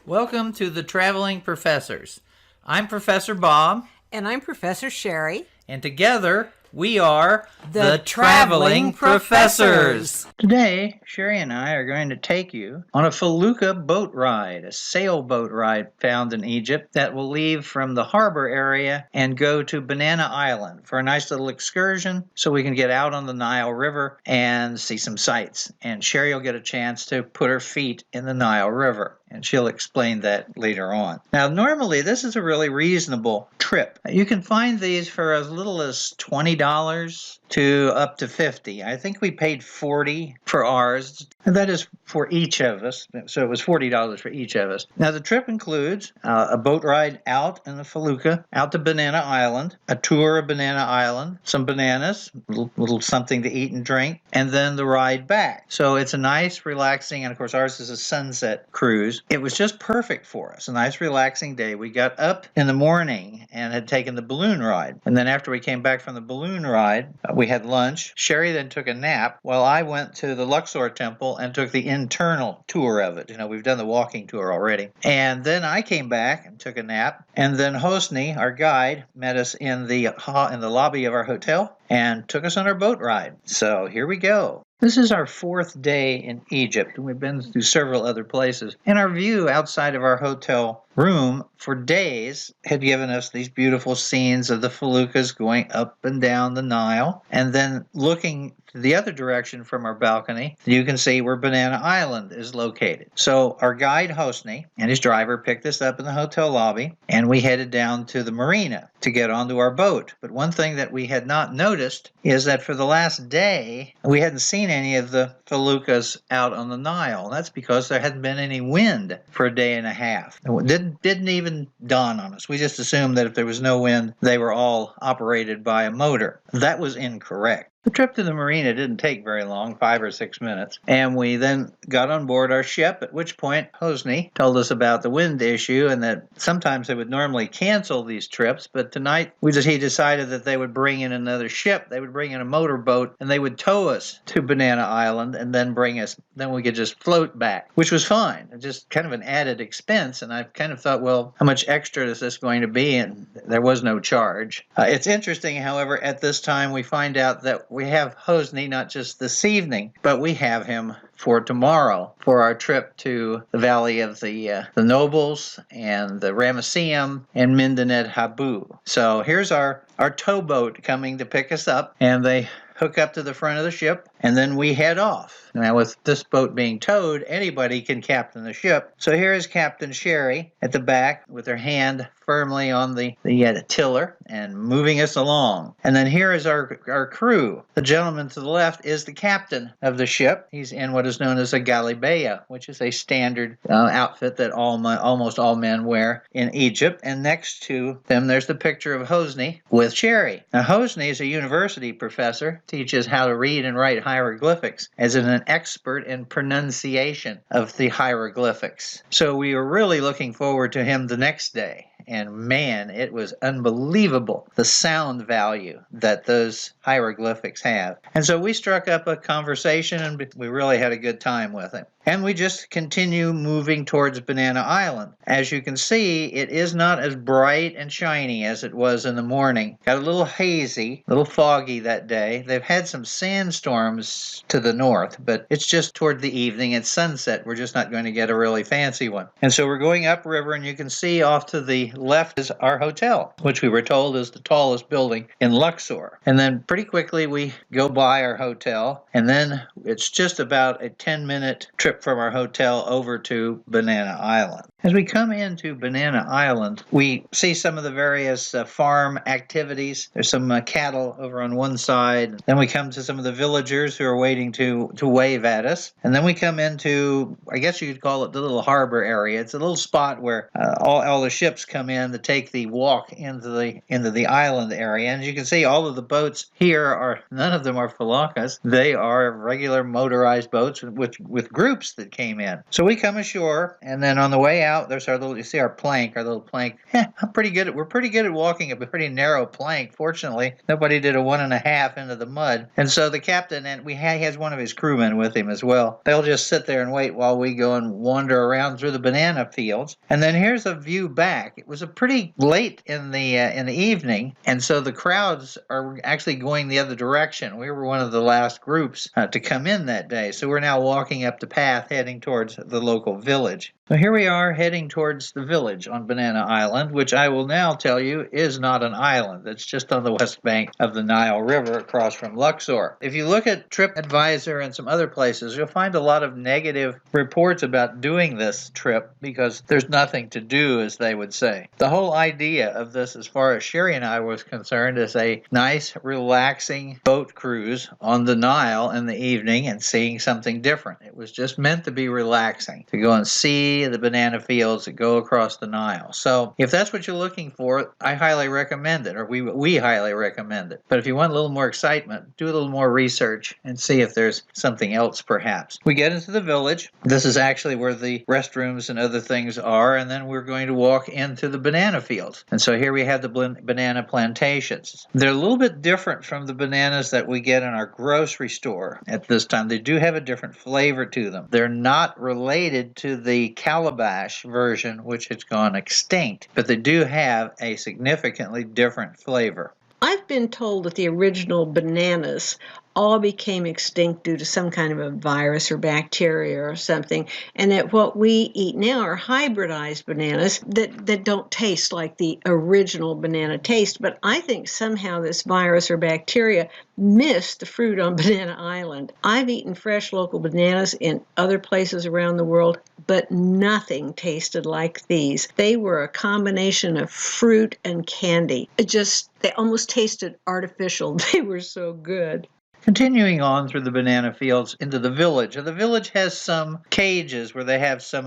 Welcome to the Traveling Professors. I'm Professor Bob. And I'm Professor Sheri. And together we are the Traveling Professors. Today, Sheri and I are going to take you on a Felucca boat ride, a sailboat ride found in Egypt that will leave from the harbor area and go to Banana Island for a nice little excursion so we can get out on the Nile River and see some sights. And Sheri will get a chance to put her feet in the Nile River. And she'll explain that later on. Now, normally, this is a really reasonable trip. You can find these for as little as $20 to up to $50. I think we paid $40 for ours. And that is for each of us. So it was $40 for each of us. Now, the trip includes a boat ride out in the Felucca, out to Banana Island, a tour of Banana Island, some bananas, little something to eat and drink, and then the ride back. So it's a nice, relaxing, and of course, ours is a sunset cruise. It was just perfect for us. A nice, relaxing day. We got up in the morning and had taken the balloon ride. And then after we came back from the balloon ride, we had lunch. Sheri then took a nap while I went to the Luxor temple and took the internal tour of it. You know, we've done the walking tour already. And then I came back and took a nap. And then Hosni, our guide, met us in the lobby of our hotel and took us on our boat ride. So here we go. This is our fourth day in Egypt, and we've been through several other places. And our view outside of our hotel room for days had given us these beautiful scenes of the feluccas going up and down the Nile. And then looking to the other direction from our balcony, you can see where Banana Island is located. So our guide, Hosni, and his driver picked us up in the hotel lobby, and we headed down to the marina to get onto our boat. But one thing that we had not noticed is that for the last day, we hadn't seen any of the feluccas out on the Nile. That's because there hadn't been any wind for a day and a half. It didn't even dawn on us. We just assumed that if there was no wind, they were all operated by a motor. That was incorrect. The trip to the marina didn't take very long, 5 or 6 minutes, and we then got on board our ship, at which point Hosni told us about the wind issue and that sometimes they would normally cancel these trips, but tonight he decided that they would bring in another ship. They would bring in a motorboat, and they would tow us to Banana Island and then then we could just float back, which was fine. It's just kind of an added expense, and I kind of thought, well, how much extra is this going to be? And there was no charge. It's interesting, however, at this time we find out that we have Hosni not just this evening, but we have him for tomorrow for our trip to the Valley of the Nobles and the Ramesseum and Medinet Habu. So here's our towboat coming to pick us up, and they hook up to the front of the ship, and then we head off. Now, with this boat being towed, anybody can captain the ship. So here is Captain Sheri at the back with her hand firmly on the tiller and moving us along. And then here is our crew. The gentleman to the left is the captain of the ship. He's in what is known as a galibeya, which is a standard outfit that almost all men wear in Egypt. And next to them, there's the picture of Hosni with Sheri. Now, Hosni is a university professor, teaches how to read and write hieroglyphics, as an expert in pronunciation of the hieroglyphics. So we were really looking forward to him the next day. And man, it was unbelievable, the sound value that those hieroglyphics have. And so we struck up a conversation, and we really had a good time with him. And we just continue moving towards Banana Island. As you can see, it is not as bright and shiny as it was in the morning. Got a little hazy, a little foggy that day. They've had some sandstorms to the north, but it's just toward the evening. At sunset, we're just not going to get a really fancy one. And so we're going upriver, and you can see off to the left is our hotel, which we were told is the tallest building in Luxor. And then pretty quickly we go by our hotel, and then it's just about a 10-minute trip from our hotel over to Banana Island. As we come into Banana Island, we see some of the various farm activities. There's some cattle over on one side. Then we come to some of the villagers who are waiting to wave at us. And then we come into, I guess you could call it the little harbor area. It's a little spot where all the ships come in to take the walk into the island area. And as you can see, all of the boats here none of them are feluccas. They are regular motorized boats with groups that came in. So we come ashore, and then on the way out, there's you see our little plank. We're pretty good at walking a pretty narrow plank. Fortunately, nobody did a 1.5 into the mud. And so the captain and he has one of his crewmen with him as well. They'll just sit there and wait while we go and wander around through the banana fields. And then here's a view back. It was a pretty late in the evening, and so the crowds are actually going the other direction. We were one of the last groups to come in that day, so we're now walking up the path heading towards the local village. So here we are heading towards the village on Banana Island, which I will now tell you is not an island. It's just on the west bank of the Nile River across from Luxor. If you look at TripAdvisor and some other places, you'll find a lot of negative reports about doing this trip because there's nothing to do, as they would say. The whole idea of this, as far as Sheri and I was concerned, is a nice, relaxing boat cruise on the Nile in the evening and seeing something different. It was just meant to be relaxing, to go and see the banana fields that go across the Nile. So if that's what you're looking for, I highly recommend it, or we highly recommend it. But if you want a little more excitement, do a little more research and see if there's something else perhaps. We get into the village. This is actually where the restrooms and other things are, and then we're going to walk into the banana fields. And so here we have the banana plantations. They're a little bit different from the bananas that we get in our grocery store at this time. They do have a different flavor to them. They're not related to the calabash version, which has gone extinct, but they do have a significantly different flavor. I've been told that the original bananas all became extinct due to some kind of a virus or bacteria or something, and that what we eat now are hybridized bananas that don't taste like the original banana taste. But I think somehow this virus or bacteria missed the fruit on Banana Island. I've eaten fresh local bananas in other places around the world, but nothing tasted like these. They were a combination of fruit and candy. They almost tasted artificial. They were so good. Continuing on through the banana fields into the village. And the village has some cages where they have some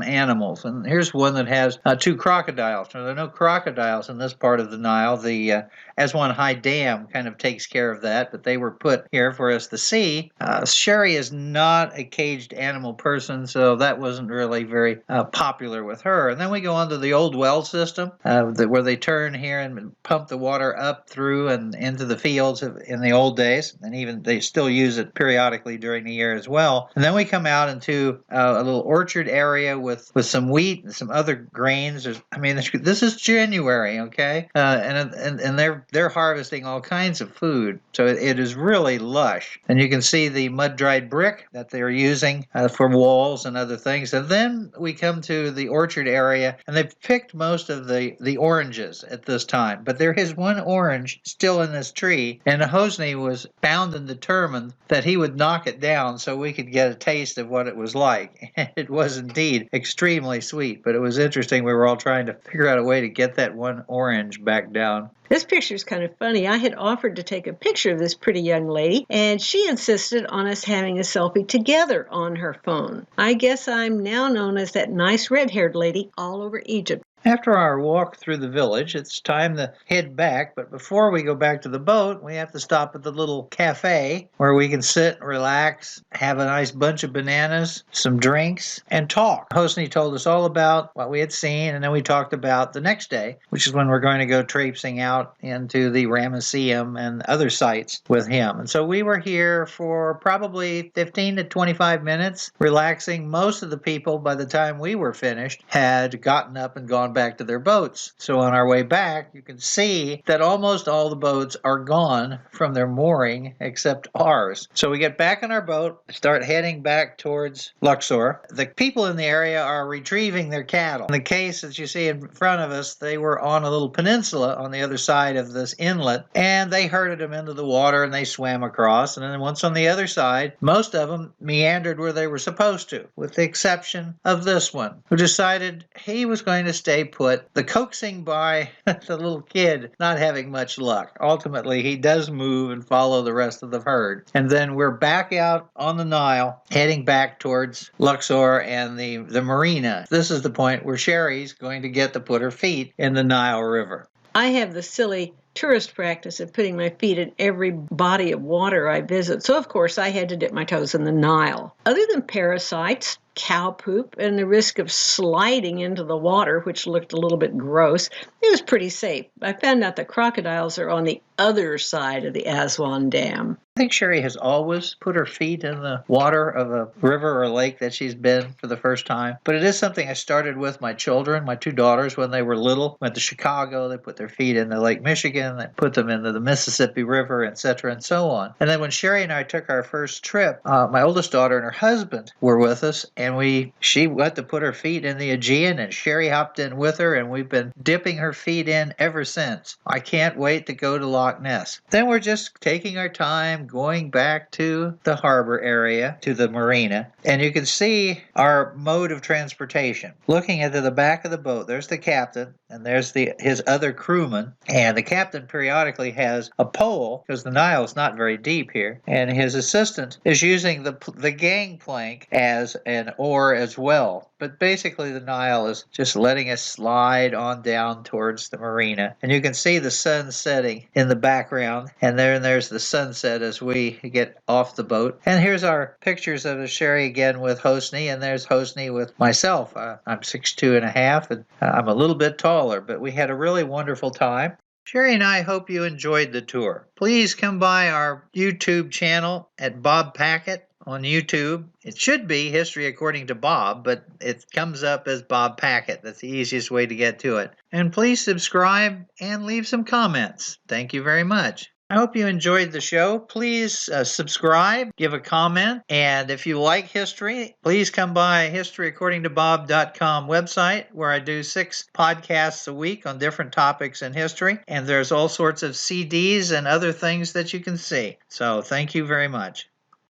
animals. And here's one that has 2 crocodiles. Now, there are no crocodiles in this part of the Nile. The Aswan High Dam kind of takes care of that, but they were put here for us to see. Sheri is not a caged animal person, so that wasn't really very popular with her. And then we go on to the old well system, where they turn here and pump the water up through and into the fields in the old days. And even they still use it periodically during the year as well. And then we come out into a little orchard area with some wheat and some other grains. This is January, okay? And they're harvesting all kinds of food. So it is really lush. And you can see the mud-dried brick that they're using for walls and other things. And then we come to the orchard area, and they've picked most of the oranges at this time. But there is one orange still in this tree, and Hosni was bound and determined that he would knock it down so we could get a taste of what it was like. It was indeed extremely sweet, but it was interesting. We were all trying to figure out a way to get that one orange back down. This picture is kind of funny. I had offered to take a picture of this pretty young lady, and she insisted on us having a selfie together on her phone. I guess I'm now known as that nice red-haired lady all over Egypt. After our walk through the village, it's time to head back, but before we go back to the boat, we have to stop at the little cafe where we can sit, relax, have a nice bunch of bananas, some drinks, and talk. Hosni told us all about what we had seen, and then we talked about the next day, which is when we're going to go traipsing out into the Ramesseum and other sites with him. And so we were here for probably 15 to 25 minutes, relaxing. Most of the people, by the time we were finished, had gotten up and gone back to their boats. So on our way back, you can see that almost all the boats are gone from their mooring except ours. So we get back on our boat, start heading back towards Luxor. The people in the area are retrieving their cattle. In the case that you see in front of us, they were on a little peninsula on the other side of this inlet, and they herded them into the water and they swam across. And then once on the other side, most of them meandered where they were supposed to, with the exception of this one, who decided he was going to stay put. The coaxing by the little kid not having much luck. Ultimately, he does move and follow the rest of the herd. And then we're back out on the Nile, heading back towards Luxor and the marina. This is the point where Sheri's going to get to put her feet in the Nile River. I have the silly tourist practice of putting my feet in every body of water I visit. So, of course, I had to dip my toes in the Nile. Other than parasites, cow poop, and the risk of sliding into the water, which looked a little bit gross, it was pretty safe. I found out that crocodiles are on the other side of the Aswan Dam. I think Sheri has always put her feet in the water of a river or lake that she's been for the first time. But it is something I started with my children, my two daughters, when they were little. Went to Chicago, they put their feet into Lake Michigan, they put them into the Mississippi River, etc., and so on. And then when Sheri and I took our first trip, my oldest daughter and her husband were with us, and she went to put her feet in the Aegean, and Sheri hopped in with her, and we've been dipping her feet in ever since. I can't wait to go to Loch Ness. Then we're just taking our time, going back to the harbor area, to the marina, and you can see our mode of transportation. Looking into the back of the boat, there's the captain, and there's his other crewman, and the captain periodically has a pole, because the Nile is not very deep here, and his assistant is using the gangplank as an oar as well. But basically the Nile is just letting us slide on down towards the marina, and you can see the sun setting in the background, and there's the sunset as we get off the boat. And here's our pictures of Sheri again with Hosni, and there's Hosni with myself. I'm 6'2" and a half, and I'm a little bit taller, but we had a really wonderful time. Sheri and I hope you enjoyed the tour. Please come by our YouTube channel at Bob Packett on YouTube. It should be History According to Bob, but it comes up as Bob Packett. That's the easiest way to get to it. And please subscribe and leave some comments. Thank you very much. I hope you enjoyed the show. Please subscribe, give a comment, and if you like history, please come by historyaccordingtobob.com website, where I do 6 podcasts a week on different topics in history, and there's all sorts of CDs and other things that you can see. So thank you very much.